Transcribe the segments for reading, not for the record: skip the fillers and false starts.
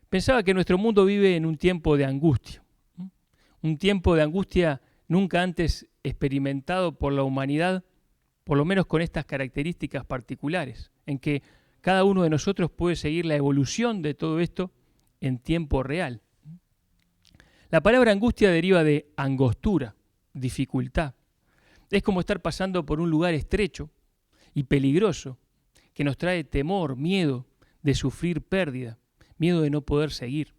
Pensaba que nuestro mundo vive en un tiempo de angustia, ¿no? Un tiempo de angustia nunca antes experimentado por la humanidad, por lo menos con estas características particulares, en que cada uno de nosotros puede seguir la evolución de todo esto en tiempo real. La palabra angustia deriva de angostura, dificultad. Es como estar pasando por un lugar estrecho y peligroso que nos trae temor, miedo de sufrir pérdida, miedo de no poder seguir.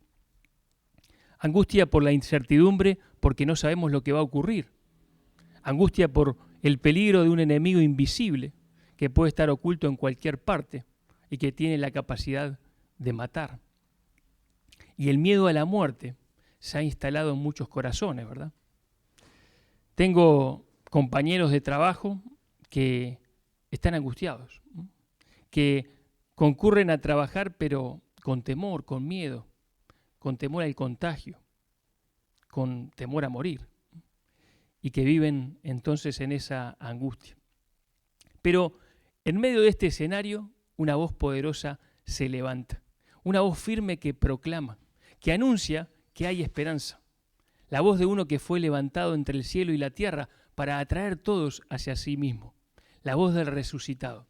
Angustia por la incertidumbre porque no sabemos lo que va a ocurrir. Angustia por el peligro de un enemigo invisible que puede estar oculto en cualquier parte y que tiene la capacidad de matar. Y el miedo a la muerte se ha instalado en muchos corazones, ¿verdad? Tengo compañeros de trabajo que están angustiados, ¿no? Que concurren a trabajar pero con temor, con miedo, con temor al contagio, con temor a morir, y que viven entonces en esa angustia. Pero en medio de este escenario, una voz poderosa se levanta, una voz firme que proclama, que anuncia que hay esperanza. La voz de uno que fue levantado entre el cielo y la tierra para atraer todos hacia sí mismo. La voz del resucitado,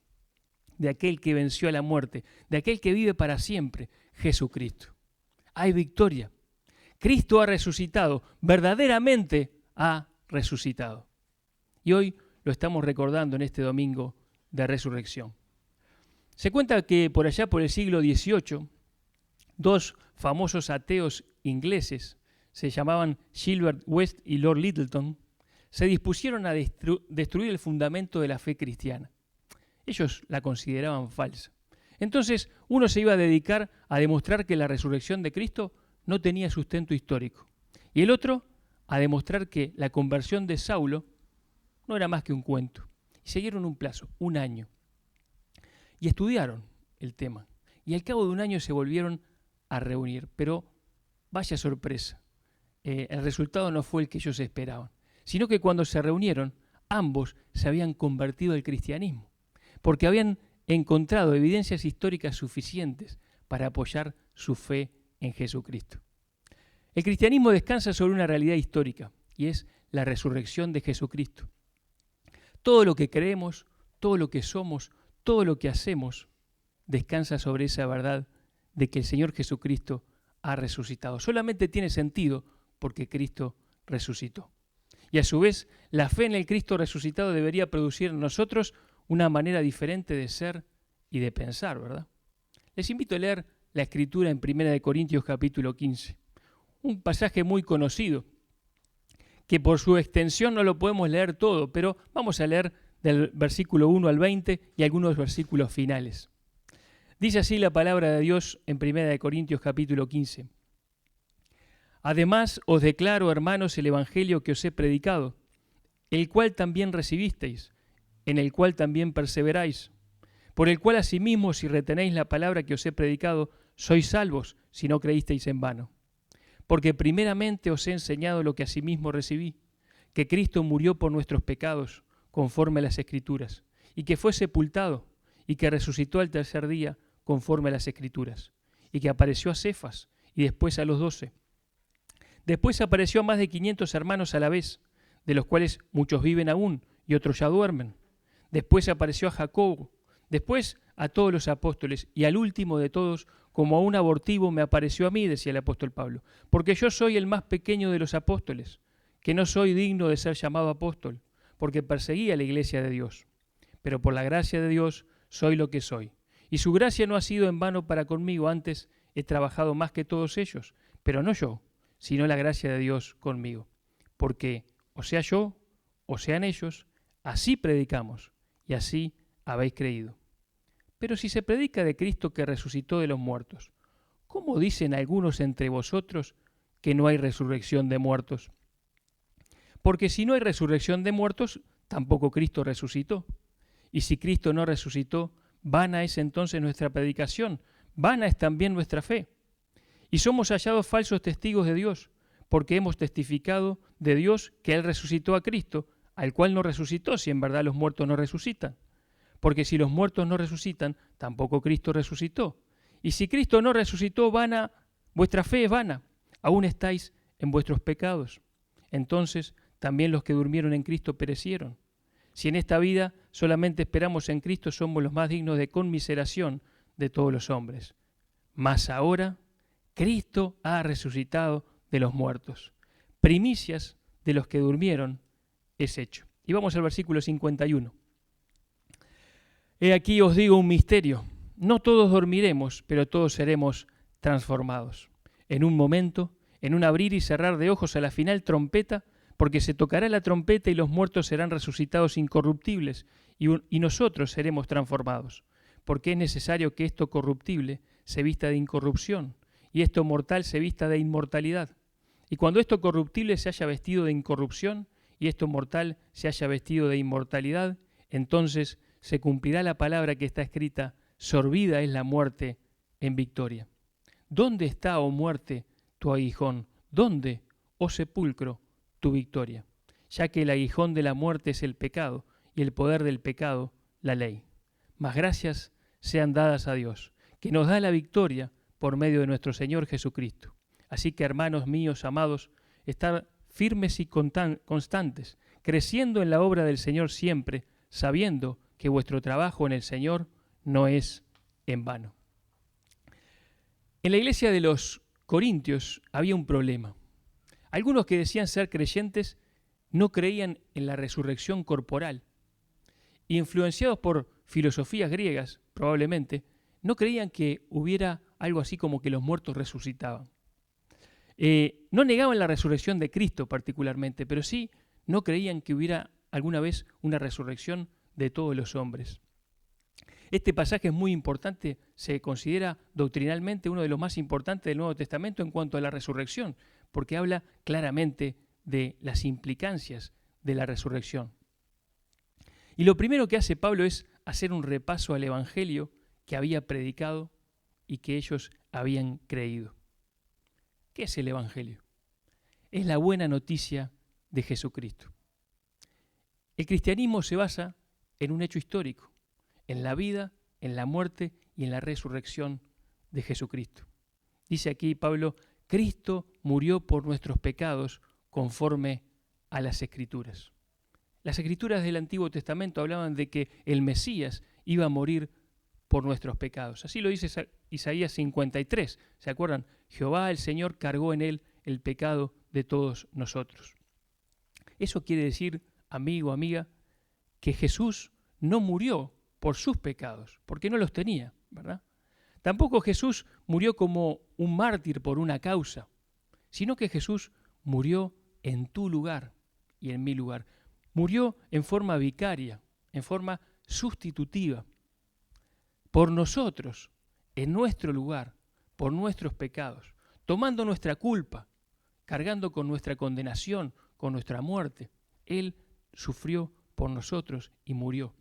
de aquel que venció a la muerte, de aquel que vive para siempre, Jesucristo. Hay victoria. Cristo ha resucitado, verdaderamente ha resucitado. Y hoy lo estamos recordando en este domingo de resurrección. Se cuenta que por allá por el siglo XVIII, dos famosos ateos ingleses, se llamaban Gilbert West y Lord Lyttelton, se dispusieron a destruir el fundamento de la fe cristiana. Ellos la consideraban falsa. Entonces uno se iba a dedicar a demostrar que la resurrección de Cristo no tenía sustento histórico. Y el otro a demostrar que la conversión de Saulo no era más que un cuento. Y siguieron un plazo, un año. Y estudiaron el tema. Y al cabo de un año se volvieron a reunir. Pero vaya sorpresa. El resultado no fue el que ellos esperaban. Sino que cuando se reunieron, ambos se habían convertido al cristianismo. Porque habían encontrado evidencias históricas suficientes para apoyar su fe en Jesucristo. El cristianismo descansa sobre una realidad histórica y es la resurrección de Jesucristo. Todo lo que creemos, todo lo que somos, todo lo que hacemos descansa sobre esa verdad de que el Señor Jesucristo ha resucitado. Solamente tiene sentido porque Cristo resucitó. Y a su vez, la fe en el Cristo resucitado debería producir en nosotros una manera diferente de ser y de pensar, ¿verdad? Les invito a leer la Escritura en 1 Corintios capítulo 15. Un pasaje muy conocido, que por su extensión no lo podemos leer todo, pero vamos a leer del versículo 1 al 20 y algunos versículos finales. Dice así la palabra de Dios en 1 Corintios capítulo 15. Además os declaro, hermanos, el evangelio que os he predicado, el cual también recibisteis, en el cual también perseveráis, por el cual asimismo, si retenéis la palabra que os he predicado, sois salvos, si no creísteis en vano. Porque primeramente os he enseñado lo que asimismo recibí, que Cristo murió por nuestros pecados, conforme a las Escrituras, y que fue sepultado, y que resucitó al tercer día, conforme a las Escrituras, y que apareció a Cefas, y después a los 12. Después apareció a más de 500 hermanos a la vez, de los cuales muchos viven aún, y otros ya duermen. Después apareció a Jacobo, después a todos los apóstoles, y al último de todos, como a un abortivo me apareció a mí, decía el apóstol Pablo, porque yo soy el más pequeño de los apóstoles, que no soy digno de ser llamado apóstol, porque perseguí a la iglesia de Dios. Pero por la gracia de Dios soy lo que soy. Y su gracia no ha sido en vano para conmigo, antes he trabajado más que todos ellos, pero no yo, sino la gracia de Dios conmigo. Porque, o sea yo, o sean ellos, así predicamos, y así habéis creído. Pero si se predica de Cristo que resucitó de los muertos, ¿cómo dicen algunos entre vosotros que no hay resurrección de muertos? Porque si no hay resurrección de muertos, tampoco Cristo resucitó. Y si Cristo no resucitó, vana es entonces nuestra predicación, vana es también nuestra fe. Y somos hallados falsos testigos de Dios, porque hemos testificado de Dios que Él resucitó a Cristo, al cual no resucitó, si en verdad los muertos no resucitan. Porque si los muertos no resucitan, tampoco Cristo resucitó. Y si Cristo no resucitó, vana Vuestra fe es vana, aún estáis en vuestros pecados. Entonces también los que durmieron en Cristo perecieron. Si en esta vida solamente esperamos en Cristo, somos los más dignos de conmiseración de todos los hombres. Mas ahora Cristo ha resucitado de los muertos. Primicias de los que durmieron es hecho. Y vamos al versículo 51. He aquí os digo un misterio. No todos dormiremos, pero todos seremos transformados. En un momento, en un abrir y cerrar de ojos, a la final trompeta, porque se tocará la trompeta y los muertos serán resucitados incorruptibles y nosotros seremos transformados. Porque es necesario que esto corruptible se vista de incorrupción y esto mortal se vista de inmortalidad. Y cuando esto corruptible se haya vestido de incorrupción y esto mortal se haya vestido de inmortalidad, entonces se cumplirá la palabra que está escrita: sorbida es la muerte en victoria. ¿Dónde está, oh muerte, tu aguijón? ¿Dónde, oh sepulcro, tu victoria? Ya que el aguijón de la muerte es el pecado y el poder del pecado la ley. Mas gracias sean dadas a Dios, que nos da la victoria por medio de nuestro Señor Jesucristo. Así que, hermanos míos amados, estad firmes y constantes, creciendo en la obra del Señor siempre, sabiendo que vuestro trabajo en el Señor no es en vano. En la iglesia de los Corintios había un problema. Algunos que decían ser creyentes no creían en la resurrección corporal. Influenciados por filosofías griegas, probablemente, no creían que hubiera algo así como que los muertos resucitaban. No negaban la resurrección de Cristo particularmente, pero sí no creían que hubiera alguna vez una resurrección de todos los hombres. Este pasaje es muy importante, se considera doctrinalmente uno de los más importantes del Nuevo Testamento en cuanto a la resurrección, porque habla claramente de las implicancias de la resurrección. Y lo primero que hace Pablo es hacer un repaso al Evangelio que había predicado y que ellos habían creído. ¿Qué es el Evangelio? Es la buena noticia de Jesucristo. El cristianismo se basa en un hecho histórico, en la vida, en la muerte y en la resurrección de Jesucristo. Dice aquí Pablo: Cristo murió por nuestros pecados conforme a las Escrituras. Las Escrituras del Antiguo Testamento hablaban de que el Mesías iba a morir por nuestros pecados. Así lo dice Isaías 53. ¿Se acuerdan? Jehová el Señor cargó en él el pecado de todos nosotros. Eso quiere decir, amigo, amiga, que Jesús no murió por sus pecados, porque no los tenía, ¿verdad? Tampoco Jesús murió como un mártir por una causa, sino que Jesús murió en tu lugar y en mi lugar. Murió en forma vicaria, en forma sustitutiva, por nosotros, en nuestro lugar, por nuestros pecados, tomando nuestra culpa, cargando con nuestra condenación, con nuestra muerte. Él sufrió por nosotros y murió.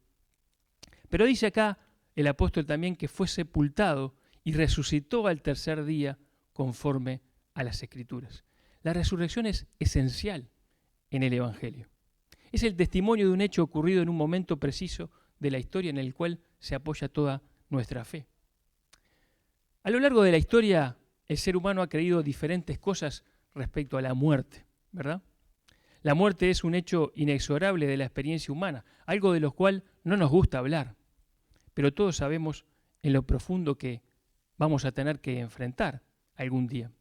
Pero dice acá el apóstol también que fue sepultado y resucitó al tercer día conforme a las Escrituras. La resurrección es esencial en el Evangelio. Es el testimonio de un hecho ocurrido en un momento preciso de la historia en el cual se apoya toda nuestra fe. A lo largo de la historia, el ser humano ha creído diferentes cosas respecto a la muerte, ¿verdad? La muerte es un hecho inexorable de la experiencia humana, algo de lo cual no nos gusta hablar, pero todos sabemos en lo profundo que vamos a tener que enfrentar algún día.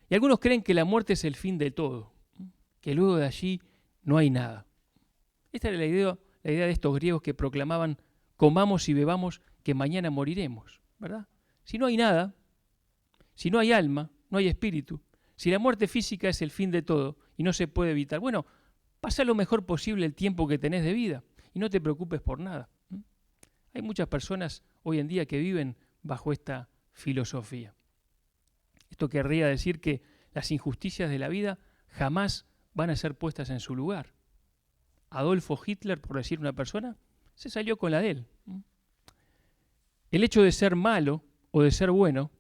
Y algunos creen que la muerte es el fin de todo, que luego de allí no hay nada. Esta era la idea de estos griegos que proclamaban: comamos y bebamos que mañana moriremos, ¿verdad? Si no hay nada, si no hay alma, no hay espíritu, si la muerte física es el fin de todo y no se puede evitar, bueno, pasa lo mejor posible el tiempo que tenés de vida y no te preocupes por nada. Hay muchas personas hoy en día que viven bajo esta filosofía. Esto querría decir que las injusticias de la vida jamás van a ser puestas en su lugar. Adolfo Hitler, por decir una persona, se salió con la de él. El hecho de ser malo o de ser bueno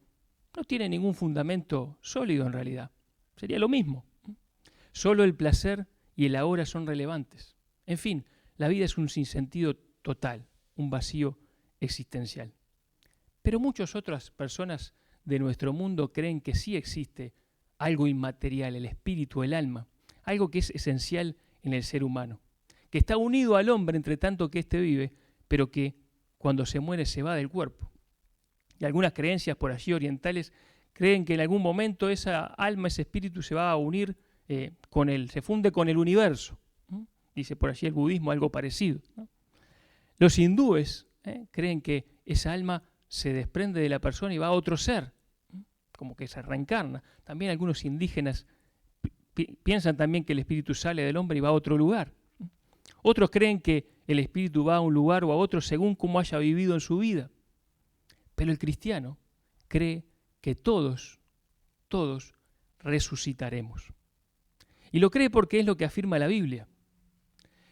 no tiene ningún fundamento sólido en realidad. Sería lo mismo. Solo el placer y el ahora son relevantes. En fin, la vida es un sinsentido total, un vacío existencial. Pero muchas otras personas de nuestro mundo creen que sí existe algo inmaterial, el espíritu, el alma, algo que es esencial en el ser humano, que está unido al hombre entre tanto que éste vive, pero que cuando se muere se va del cuerpo. Y algunas creencias por allí orientales creen que en algún momento esa alma, ese espíritu se va a unir se funde con el universo. Dice por allí el budismo algo parecido, ¿no? Los hindúes creen que esa alma se desprende de la persona y va a otro ser, como que se reencarna. También algunos indígenas piensan también que el espíritu sale del hombre y va a otro lugar. Otros creen que el espíritu va a un lugar o a otro según cómo haya vivido en su vida. Pero el cristiano cree que todos resucitaremos. Y lo cree porque es lo que afirma la Biblia.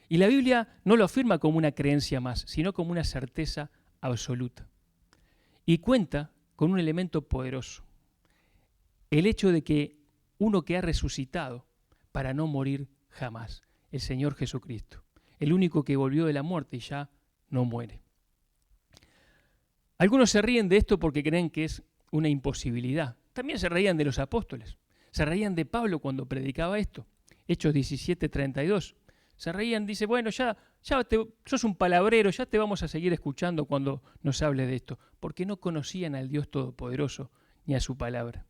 Y la Biblia no lo afirma como una creencia más, sino como una certeza absoluta. Y cuenta con un elemento poderoso. El hecho de que uno que ha resucitado para no morir jamás, el Señor Jesucristo, el único que volvió de la muerte y ya no muere. Algunos se ríen de esto porque creen que es una imposibilidad. También se reían de los apóstoles. Se reían de Pablo cuando predicaba esto. Hechos 17:32. Se reían, dice, bueno, ya sos un palabrero, ya te vamos a seguir escuchando cuando nos hables de esto, porque no conocían al Dios Todopoderoso ni a su palabra.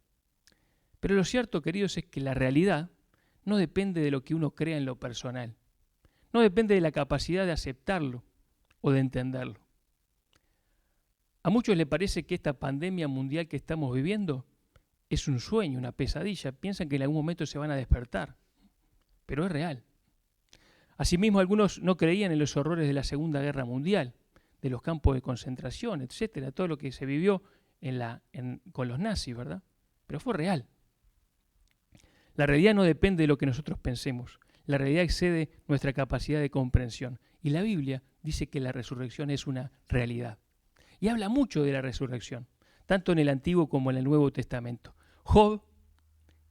Pero lo cierto, queridos, es que la realidad no depende de lo que uno crea en lo personal. No depende de la capacidad de aceptarlo o de entenderlo. A muchos les parece que esta pandemia mundial que estamos viviendo es un sueño, una pesadilla. Piensan que en algún momento se van a despertar, pero es real. Asimismo, algunos no creían en los horrores de la Segunda Guerra Mundial, de los campos de concentración, etcétera, todo lo que se vivió con los nazis, ¿verdad? Pero fue real. La realidad no depende de lo que nosotros pensemos. La realidad excede nuestra capacidad de comprensión. Y la Biblia dice que la resurrección es una realidad. Y habla mucho de la resurrección, tanto en el Antiguo como en el Nuevo Testamento. Job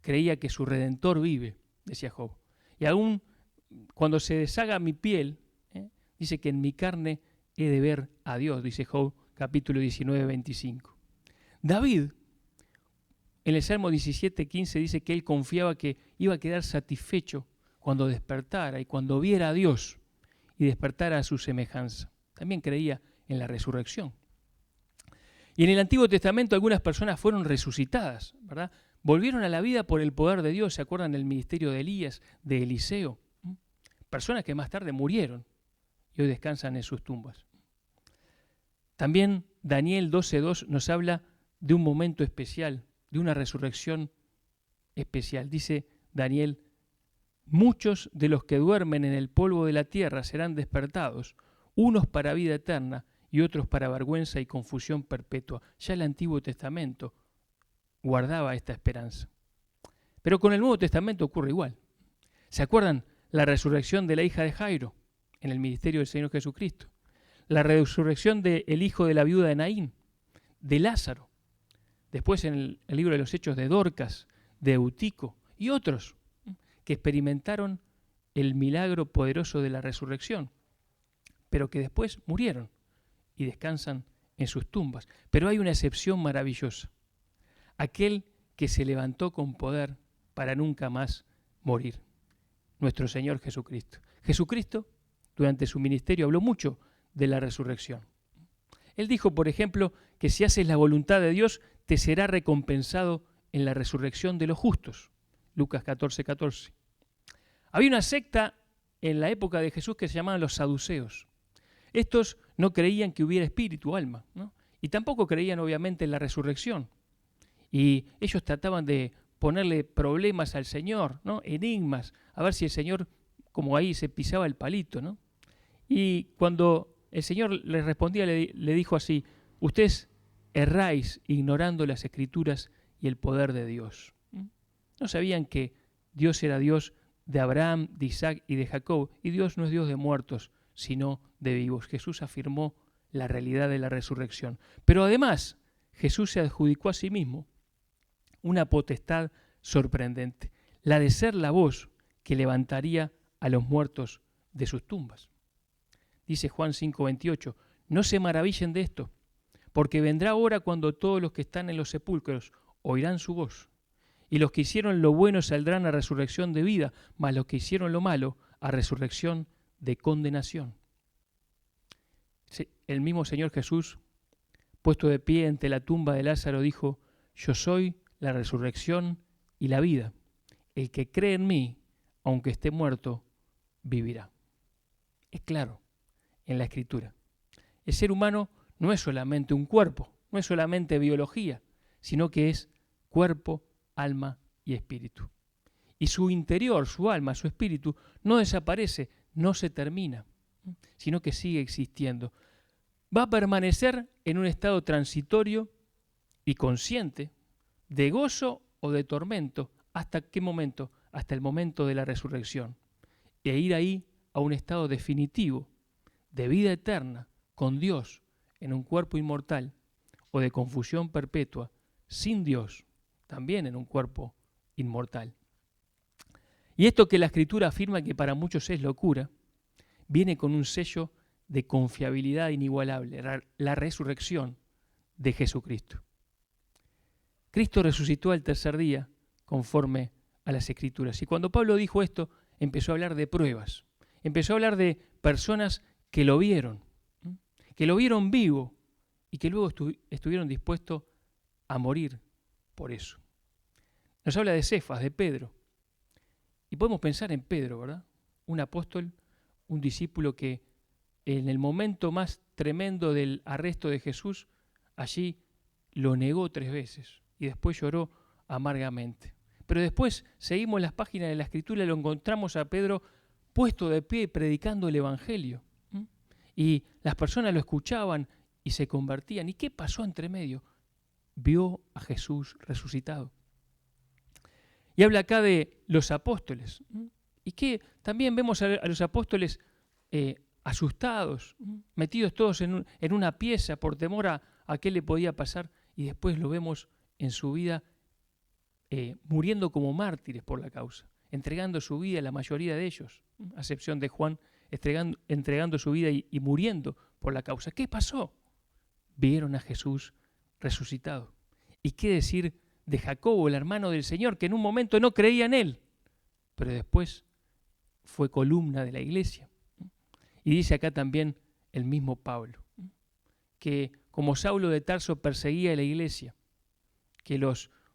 creía que su Redentor vive, decía Job. Y aún cuando se deshaga mi piel, dice que en mi carne he de ver a Dios, dice Job, capítulo 19, 25. David, en el Salmo 17:15, dice que él confiaba que iba a quedar satisfecho cuando despertara y cuando viera a Dios y despertara a su semejanza. También creía en la resurrección. Y en el Antiguo Testamento algunas personas fueron resucitadas, ¿verdad? Volvieron a la vida por el poder de Dios. ¿Se acuerdan del ministerio de Elías, de Eliseo? Personas que más tarde murieron y hoy descansan en sus tumbas. También Daniel 12:2 nos habla de un momento especial, de una resurrección especial. Dice Daniel, muchos de los que duermen en el polvo de la tierra serán despertados, unos para vida eterna y otros para vergüenza y confusión perpetua. Ya el Antiguo Testamento guardaba esta esperanza. Pero con el Nuevo Testamento ocurre igual. ¿Se acuerdan la resurrección de la hija de Jairo en el ministerio del Señor Jesucristo? La resurrección del hijo de la viuda de Naín, de Lázaro. Después en el libro de los Hechos de Dorcas, de Eutico y otros que experimentaron el milagro poderoso de la resurrección, pero que después murieron y descansan en sus tumbas. Pero hay una excepción maravillosa. Aquel que se levantó con poder para nunca más morir. Nuestro Señor Jesucristo. Jesucristo, durante su ministerio, habló mucho de la resurrección. Él dijo, por ejemplo, que si haces la voluntad de Dios, te será recompensado en la resurrección de los justos. Lucas 14:14. Había una secta en la época de Jesús que se llamaban los saduceos. Estos no creían que hubiera espíritu o alma, ¿no? Y tampoco creían, obviamente, en la resurrección. Y ellos trataban de ponerle problemas al Señor, ¿no? Enigmas, a ver si el Señor, como ahí se pisaba el palito, ¿no? Y cuando el Señor les respondía, le dijo así, ustedes erráis ignorando las Escrituras y el poder de Dios. No sabían que Dios era Dios de Abraham, de Isaac y de Jacob, y Dios no es Dios de muertos, sino de vivos. Jesús afirmó la realidad de la resurrección. Pero además, Jesús se adjudicó a sí mismo una potestad sorprendente, la de ser la voz que levantaría a los muertos de sus tumbas. Dice Juan 5:28, no se maravillen de esto, porque vendrá hora cuando todos los que están en los sepulcros oirán su voz, y los que hicieron lo bueno saldrán a resurrección de vida, mas los que hicieron lo malo a resurrección de condenación. El mismo Señor Jesús, puesto de pie ante la tumba de Lázaro, dijo: yo soy la resurrección y la vida. El que cree en mí, aunque esté muerto, vivirá. Es claro en la Escritura. El ser humano no es solamente un cuerpo, no es solamente biología, sino que es cuerpo, alma y espíritu. Y su interior, su alma, su espíritu, no desaparece, no se termina, sino que sigue existiendo. Va a permanecer en un estado transitorio y consciente de gozo o de tormento. ¿Hasta qué momento? Hasta el momento de la resurrección. E ir ahí a un estado definitivo de vida eterna con Dios en un cuerpo inmortal, o de confusión perpetua sin Dios, también en un cuerpo inmortal. Y esto que la Escritura afirma que para muchos es locura, viene con un sello de confiabilidad inigualable, la resurrección de Jesucristo. Cristo resucitó al tercer día conforme a las Escrituras. Y cuando Pablo dijo esto, empezó a hablar de pruebas, empezó a hablar de personas que lo vieron vivo y que luego estuvieron dispuestos a morir por eso. Nos habla de Cefas, de Pedro. Y podemos pensar en Pedro, ¿verdad? Un apóstol, un discípulo que en el momento más tremendo del arresto de Jesús, allí lo negó 3 veces y después lloró amargamente. Pero después seguimos las páginas de la Escritura y lo encontramos a Pedro puesto de pie predicando el Evangelio. Y las personas lo escuchaban y se convertían. ¿Y qué pasó entre medio? Vio a Jesús resucitado. Y habla acá de los apóstoles. Y que también vemos a los apóstoles asustados, metidos todos en una pieza por temor a qué le podía pasar. Y después lo vemos en su vida muriendo como mártires por la causa, entregando su vida, la mayoría de ellos, a excepción de Juan, entregando su vida y muriendo por la causa. ¿Qué pasó? Vieron a Jesús resucitado. ¿Y qué decir de Jacobo, el hermano del Señor, que en un momento no creía en él, pero después fue columna de la iglesia? Y dice acá también el mismo Pablo, que como Saulo de Tarso perseguía a la iglesia, que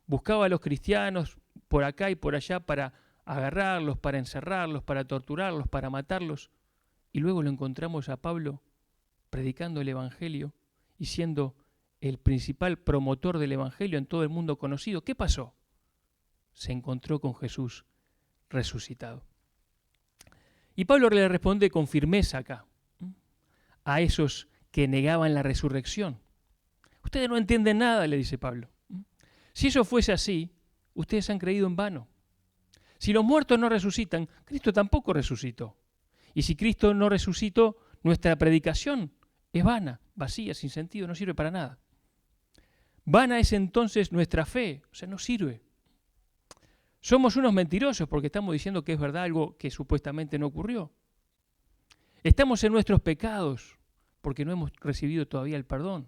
buscaba a los cristianos por acá y por allá para agarrarlos, para encerrarlos, para torturarlos, para matarlos, y luego lo encontramos a Pablo predicando el Evangelio y siendo el principal promotor del Evangelio en todo el mundo conocido. ¿Qué pasó? Se encontró con Jesús resucitado. Y Pablo le responde con firmeza acá a esos que negaban la resurrección. Ustedes no entienden nada, le dice Pablo. Si eso fuese así, ustedes han creído en vano. Si los muertos no resucitan, Cristo tampoco resucitó. Y si Cristo no resucitó, nuestra predicación es vana, vacía, sin sentido, no sirve para nada. Vana es entonces nuestra fe, o sea, no sirve. Somos unos mentirosos porque estamos diciendo que es verdad algo que supuestamente no ocurrió. Estamos en nuestros pecados porque no hemos recibido todavía el perdón.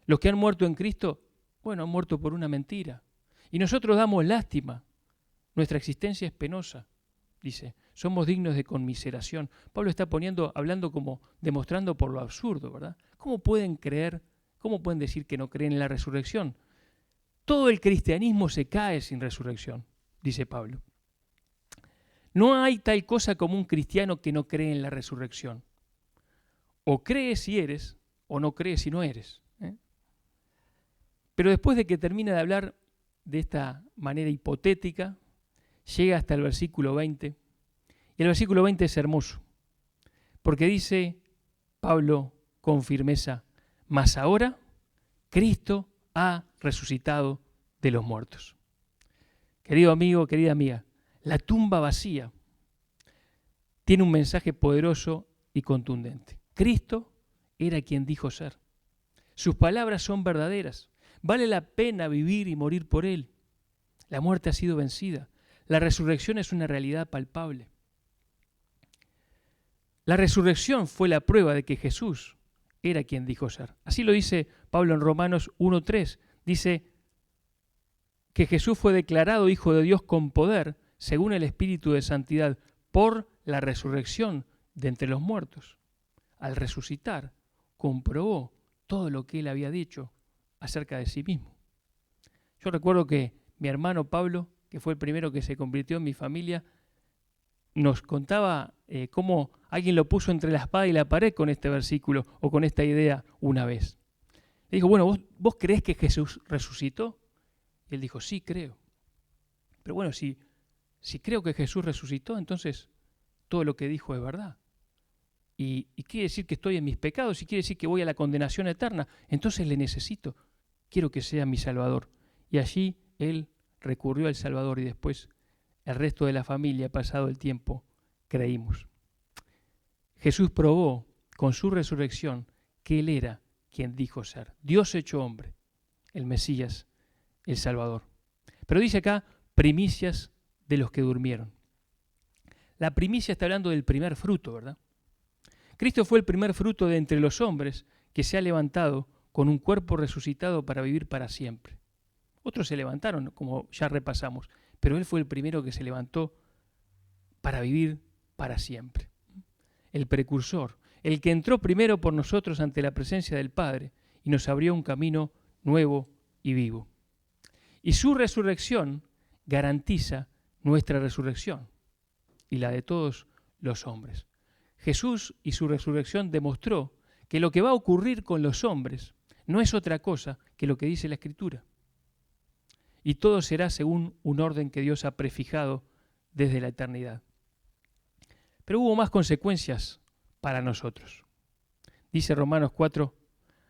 Los que han muerto en Cristo, bueno, han muerto por una mentira. Y nosotros damos lástima. Nuestra existencia es penosa, dice. Somos dignos de conmiseración. Pablo está hablando como demostrando por lo absurdo, ¿verdad? ¿Cómo pueden creer, cómo pueden decir que no creen en la resurrección? Todo el cristianismo se cae sin resurrección, dice Pablo. No hay tal cosa como un cristiano que no cree en la resurrección. O crees si eres, o no crees si no eres. Pero después de que termina de hablar de esta manera hipotética, llega hasta el versículo 20. Y el versículo 20 es hermoso, porque dice Pablo con firmeza: mas ahora Cristo ha resucitado de los muertos. Querido amigo, querida amiga, la tumba vacía tiene un mensaje poderoso y contundente. Cristo era quien dijo ser. Sus palabras son verdaderas. Vale la pena vivir y morir por Él. La muerte ha sido vencida. La resurrección es una realidad palpable. La resurrección fue la prueba de que Jesús era quien dijo ser. Así lo dice Pablo en Romanos 1:3. Dice que Jesús fue declarado Hijo de Dios con poder, según el Espíritu de Santidad, por la resurrección de entre los muertos. Al resucitar, comprobó todo lo que él había dicho acerca de sí mismo. Yo recuerdo que mi hermano Pablo, que fue el primero que se convirtió en mi familia, nos contaba cómo alguien lo puso entre la espada y la pared con este versículo o con esta idea una vez. Le dijo, bueno, ¿vos creés que Jesús resucitó? Y él dijo, sí, creo. Pero bueno, si creo que Jesús resucitó, entonces todo lo que dijo es verdad. Y quiere decir que estoy en mis pecados, y quiere decir que voy a la condenación eterna, entonces le necesito. Quiero que sea mi Salvador. Y allí él recurrió al Salvador y después el resto de la familia, pasado el tiempo, creímos. Jesús probó con su resurrección que él era quien dijo ser. Dios hecho hombre, el Mesías, el Salvador. Pero dice acá, primicias de los que durmieron. La primicia está hablando del primer fruto, ¿verdad? Cristo fue el primer fruto de entre los hombres que se ha levantado con un cuerpo resucitado para vivir para siempre. Otros se levantaron, como ya repasamos, pero Él fue el primero que se levantó para vivir para siempre. El precursor, el que entró primero por nosotros ante la presencia del Padre y nos abrió un camino nuevo y vivo. Y su resurrección garantiza nuestra resurrección y la de todos los hombres. Jesús y su resurrección demostró que lo que va a ocurrir con los hombres no es otra cosa que lo que dice la Escritura. Y todo será según un orden que Dios ha prefijado desde la eternidad. Pero hubo más consecuencias para nosotros. Dice Romanos 4,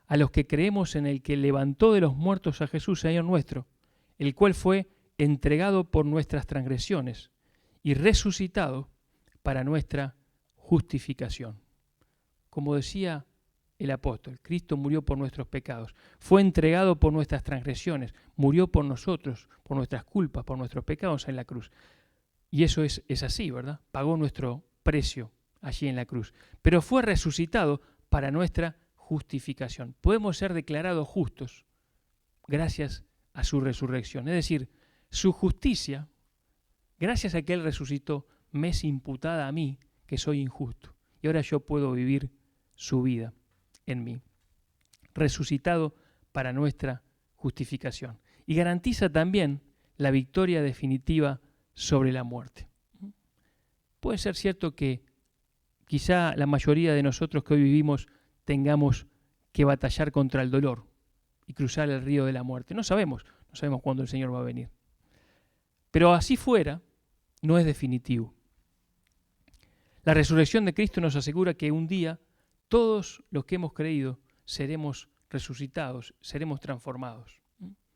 a los que creemos en el que levantó de los muertos a Jesús, Señor nuestro, el cual fue entregado por nuestras transgresiones y resucitado para nuestra justificación. Como decía el apóstol, Cristo murió por nuestros pecados, fue entregado por nuestras transgresiones, murió por nosotros, por nuestras culpas, por nuestros pecados en la cruz. Y eso es así, ¿verdad? Pagó nuestro precio allí en la cruz. Pero fue resucitado para nuestra justificación. Podemos ser declarados justos gracias a su resurrección. Es decir, su justicia, gracias a que Él resucitó, me es imputada a mí, que soy injusto. Y ahora yo puedo vivir su vida en mí. Resucitado para nuestra justificación. Y garantiza también la victoria definitiva sobre la muerte. Puede ser cierto que quizá la mayoría de nosotros que hoy vivimos tengamos que batallar contra el dolor y cruzar el río de la muerte. No sabemos cuándo el Señor va a venir. Pero así fuera, no es definitivo. La resurrección de Cristo nos asegura que un día todos los que hemos creído seremos resucitados, seremos transformados.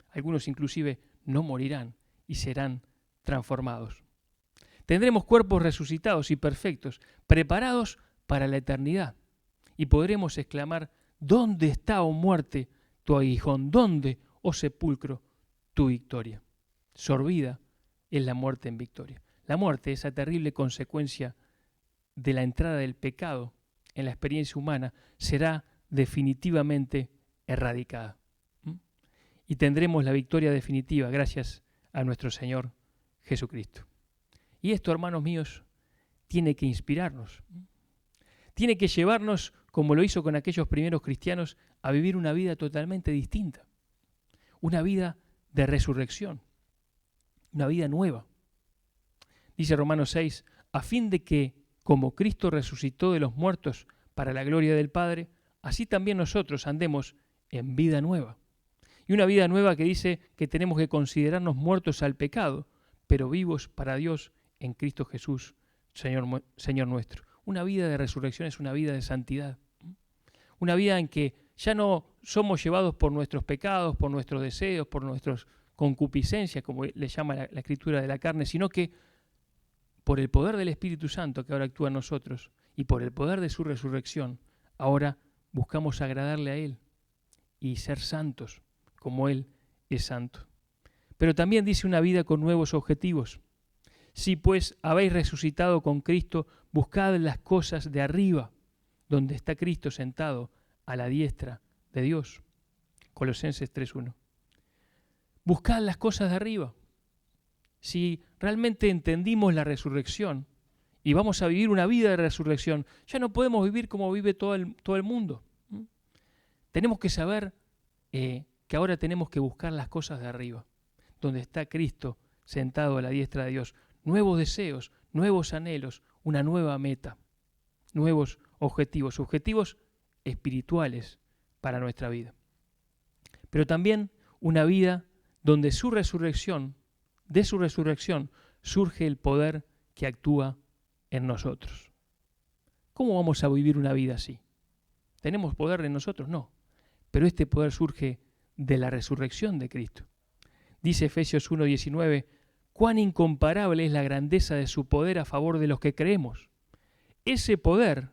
Algunos inclusive no morirán y serán transformados. Tendremos cuerpos resucitados y perfectos, preparados para la eternidad. Y podremos exclamar, ¿dónde está, oh muerte, tu aguijón? ¿Dónde, oh sepulcro, tu victoria? Sorbida es la muerte en victoria. La muerte, esa terrible consecuencia de la entrada del pecado en la experiencia humana, será definitivamente erradicada. Y tendremos la victoria definitiva gracias a nuestro Señor Jesucristo. Y esto, hermanos míos, tiene que inspirarnos. Tiene que llevarnos, como lo hizo con aquellos primeros cristianos, a vivir una vida totalmente distinta. Una vida de resurrección. Una vida nueva. Dice Romanos 6, a fin de que, como Cristo resucitó de los muertos para la gloria del Padre, así también nosotros andemos en vida nueva. Y una vida nueva que dice que tenemos que considerarnos muertos al pecado, pero vivos para Dios en Cristo Jesús, Señor nuestro. Una vida de resurrección es una vida de santidad. Una vida en que ya no somos llevados por nuestros pecados, por nuestros deseos, por nuestras concupiscencias, como le llama la Escritura de la carne, sino que por el poder del Espíritu Santo que ahora actúa en nosotros y por el poder de su resurrección, ahora buscamos agradarle a Él y ser santos como Él es santo. Pero también dice una vida con nuevos objetivos. Si pues habéis resucitado con Cristo, buscad las cosas de arriba, donde está Cristo sentado a la diestra de Dios. Colosenses 3:1. Buscad las cosas de arriba. Si realmente entendimos la resurrección y vamos a vivir una vida de resurrección, ya no podemos vivir como vive todo el mundo. Tenemos que saber que ahora tenemos que buscar las cosas de arriba, donde está Cristo sentado a la diestra de Dios. Nuevos deseos, nuevos anhelos, una nueva meta, nuevos objetivos espirituales para nuestra vida. Pero también una vida donde de su resurrección surge el poder que actúa en nosotros. ¿Cómo vamos a vivir una vida así? ¿Tenemos poder en nosotros? No. Pero este poder surge de la resurrección de Cristo. Dice Efesios 1:19, cuán incomparable es la grandeza de su poder a favor de los que creemos. Ese poder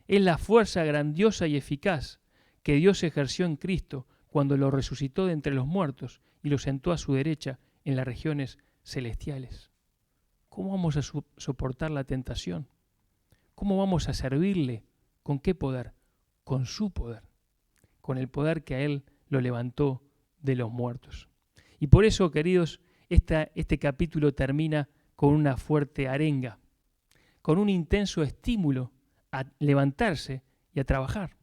es la fuerza grandiosa y eficaz que Dios ejerció en Cristo cuando lo resucitó de entre los muertos y lo sentó a su derecha en las regiones celestiales. ¿Cómo vamos a soportar la tentación? ¿Cómo vamos a servirle? ¿Con qué poder? Con su poder, con el poder que a Él lo levantó de los muertos. Y por eso, queridos, este capítulo termina con una fuerte arenga, con un intenso estímulo a levantarse y a trabajar.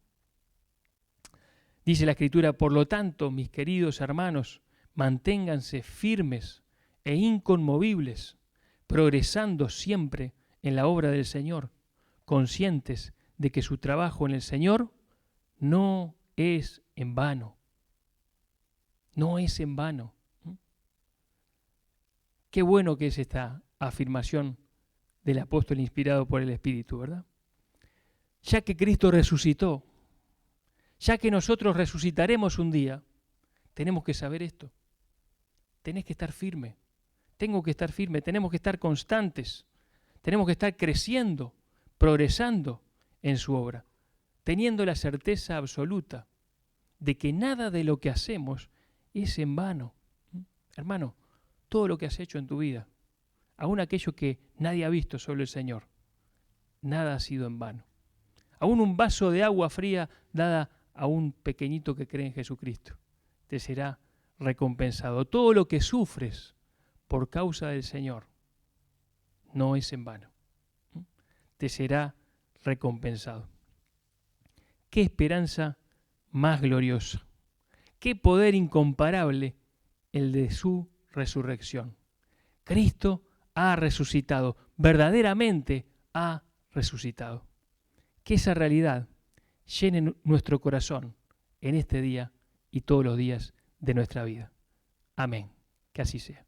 Dice la Escritura, por lo tanto, mis queridos hermanos, manténganse firmes e inconmovibles, progresando siempre en la obra del Señor, conscientes de que su trabajo en el Señor no es en vano. No es en vano. Qué bueno que es esta afirmación del apóstol inspirado por el Espíritu, ¿verdad? Ya que Cristo resucitó, ya que nosotros resucitaremos un día, tenemos que saber esto. Tenés que estar firme. Tengo que estar firme, tenemos que estar constantes, tenemos que estar creciendo, progresando en su obra, teniendo la certeza absoluta de que nada de lo que hacemos es en vano. Hermano, todo lo que has hecho en tu vida, aún aquello que nadie ha visto, solo el Señor, nada ha sido en vano. Aún un vaso de agua fría dada a un pequeñito que cree en Jesucristo, te será recompensado. Todo lo que sufres por causa del Señor no es en vano. Te será recompensado. Qué esperanza más gloriosa. Qué poder incomparable el de su resurrección. Cristo ha resucitado, verdaderamente ha resucitado. Que esa realidad llene nuestro corazón en este día y todos los días de nuestra vida. Amén. Que así sea.